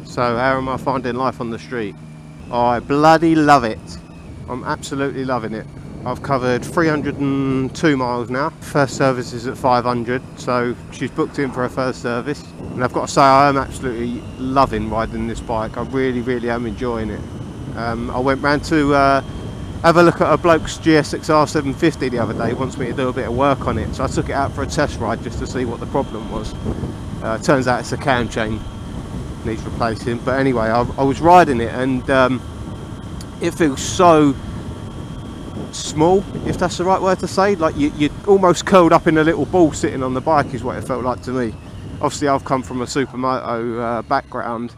So how am I finding life on the street? I bloody love it. I'm absolutely loving it. I've covered 302 miles now. First service is at 500, so she's booked in for her first service. And I've got to say, I am absolutely loving riding this bike. I really am enjoying it. I went round to have a look at a bloke's GSX-R 750 the other day. He wants me to do a bit of work on it, so I took it out for a test ride just to see what the problem was. Turns out it's a cam chain, needs replacing. But anyway, I was riding it, and it feels so small, if that's the right word to say. Like you're almost curled up in a little ball sitting on the bike is what it felt like to me. Obviously I've come from a supermoto background.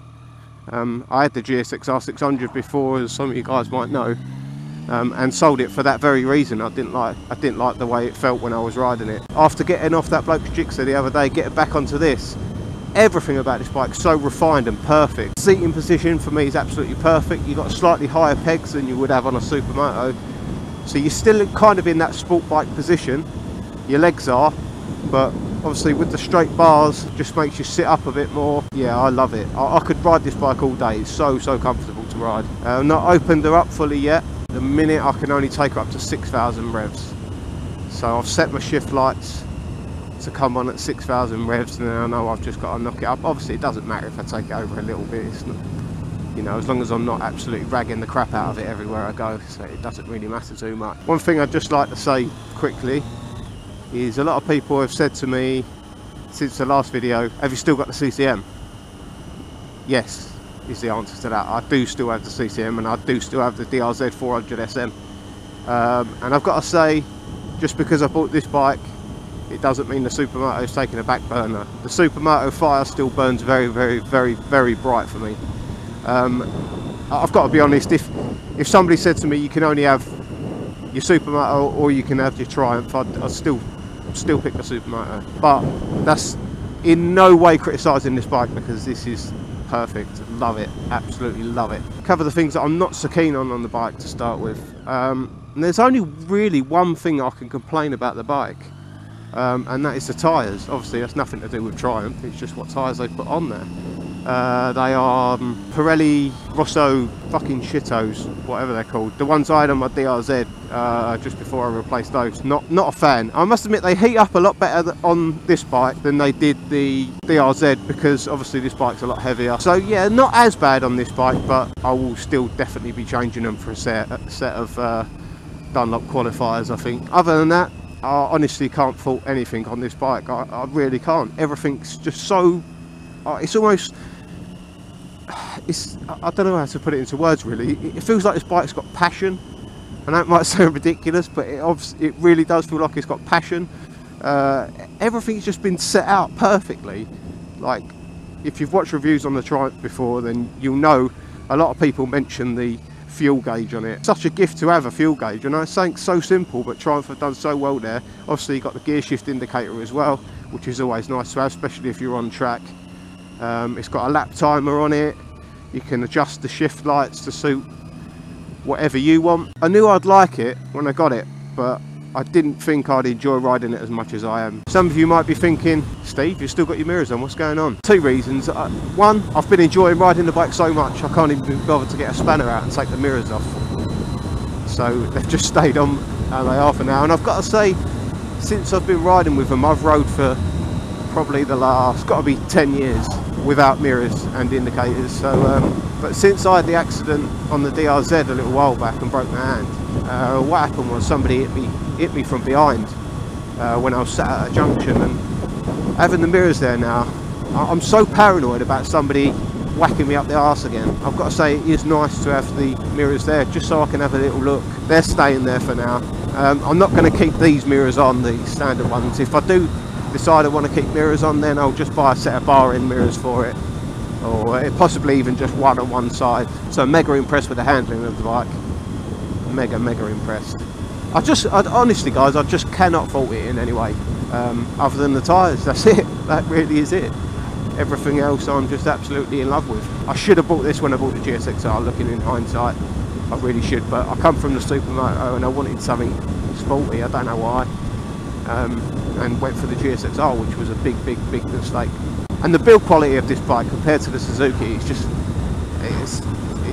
I had the GSX-R 600 before, as some of you guys might know, and sold it for that very reason. I didn't like the way it felt when I was riding it. After getting off that bloke's Gixxer the other day, getting back onto this, everything about this bike is so refined and perfect. Seating position for me is absolutely perfect. You've got slightly higher pegs than you would have on a supermoto, so you're still kind of in that sport bike position. Your legs are, but obviously with the straight bars, just makes you sit up a bit more. Yeah, I love it. I could ride this bike all day. It's so comfortable to ride. I've not opened her up fully yet. The minute I can only take her up to 6,000 revs. So I've set my shift lights to come on at 6,000 revs, and then I know I've just got to knock it up. Obviously it doesn't matter if I take it over a little bit. It's not, you know, as long as I'm not absolutely ragging the crap out of it everywhere I go, so it doesn't really matter too much. One thing I'd just like to say quickly is a lot of people have said to me since the last video, have you still got the CCM? Yes is the answer to that. I do still have the CCM, and I do still have the DRZ 400 SM. And I've got to say, just because I bought this bike, it doesn't mean the supermoto's taking a back burner. The supermoto fire still burns very bright for me. I've got to be honest, if somebody said to me you can only have your supermoto or you can have your Triumph, I'd still pick the supermoto. But that's in no way criticising this bike, because this is perfect. Love it, absolutely love it. Cover the things that I'm not so keen on the bike to start with. And there's only really one thing I can complain about the bike, and that is the tyres. Obviously that's nothing to do with Triumph, it's just what tyres they put on there. They are Pirelli Rosso fucking shitos, whatever they're called. The ones I had on my DRZ just before I replaced those. Not a fan. I must admit they heat up a lot better on this bike than they did the DRZ, because obviously this bike's a lot heavier. So yeah, not as bad on this bike, but I will still definitely be changing them for a set of Dunlop qualifiers, I think. Other than that, I honestly can't fault anything on this bike. I really can't. Everything's just so... it's almost... I don't know how to put it into words really. It feels like this bike's got passion, and that might sound ridiculous, but it really does feel like it's got passion. Everything's just been set out perfectly. Like, if you've watched reviews on the Triumph before, then you'll know a lot of people mention the fuel gauge on it. Such a gift to have a fuel gauge, and it's something so simple, but Triumph have done so well there. Obviously you've got the gear shift indicator as well, which is always nice to have, especially if you're on track. It's got a lap timer on it. You can adjust the shift lights to suit whatever you want. I knew I'd like it when I got it, but I didn't think I'd enjoy riding it as much as I am. Some of you might be thinking, Steve, you've still got your mirrors on, what's going on? Two reasons. One, I've been enjoying riding the bike so much, I can't even be bothered to get a spanner out and take the mirrors off. So they've just stayed on how they are for now. And I've got to say, since I've been riding with them, I've rode for probably the last, got to be 10 years without mirrors and indicators. So but since I had the accident on the DRZ a little while back and broke my hand, what happened was somebody hit me from behind when I was sat at a junction, and having the mirrors there now, I'm so paranoid about somebody whacking me up the arse again. I've got to say, it is nice to have the mirrors there just so I can have a little look. They're staying there for now. I'm not going to keep these mirrors on, the standard ones. If I do decide I want to keep mirrors on, then I'll just buy a set of bar end mirrors for it, or possibly even just one on one side. So I'm mega impressed with the handling of the bike. Mega impressed. Honestly guys, I just cannot fault it in any way, other than the tyres. That's it. That really is it. Everything else I'm just absolutely in love with. I should have bought this when I bought the GSX-R, looking in hindsight. I really should, but I come from the supermoto and I wanted something sporty, I don't know why, and went for the GSX-R, which was a big mistake. And the build quality of this bike compared to the Suzuki is just,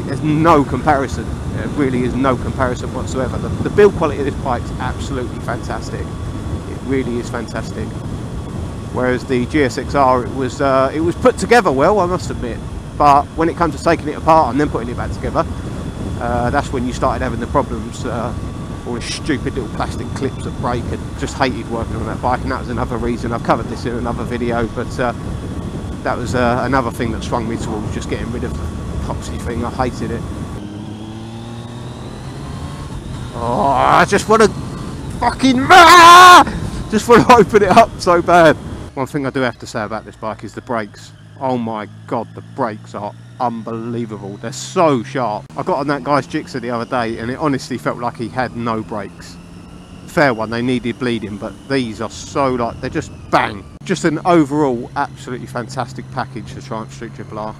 there's no comparison. There really is no comparison whatsoever. The build quality of this bike is absolutely fantastic. It really is fantastic. Whereas the GSX-R, it was put together well, I must admit. But when it comes to taking it apart and then putting it back together, that's when you started having the problems. All the stupid little plastic clips that break, and just hated working on that bike, and that was another reason. I've covered this in another video, but that was another thing that swung me towards just getting rid of the epoxy thing. I hated it. Oh, I just want to fucking just want to open it up so bad. One thing I do have to say about this bike is the brakes. Oh my god, the brakes are unbelievable. They're so sharp. I got on that guy's Gixxer the other day and it honestly felt like he had no brakes. Fair one, they needed bleeding, but these are so, like, they're just bang. Just an overall absolutely fantastic package, the Triumph Street Triple R.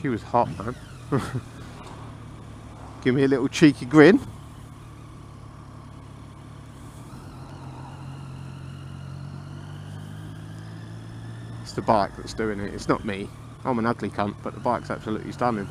She was hot, man. Give me a little cheeky grin. It's the bike that's doing it, it's not me. I'm an ugly cunt, but the bike's absolutely stunning.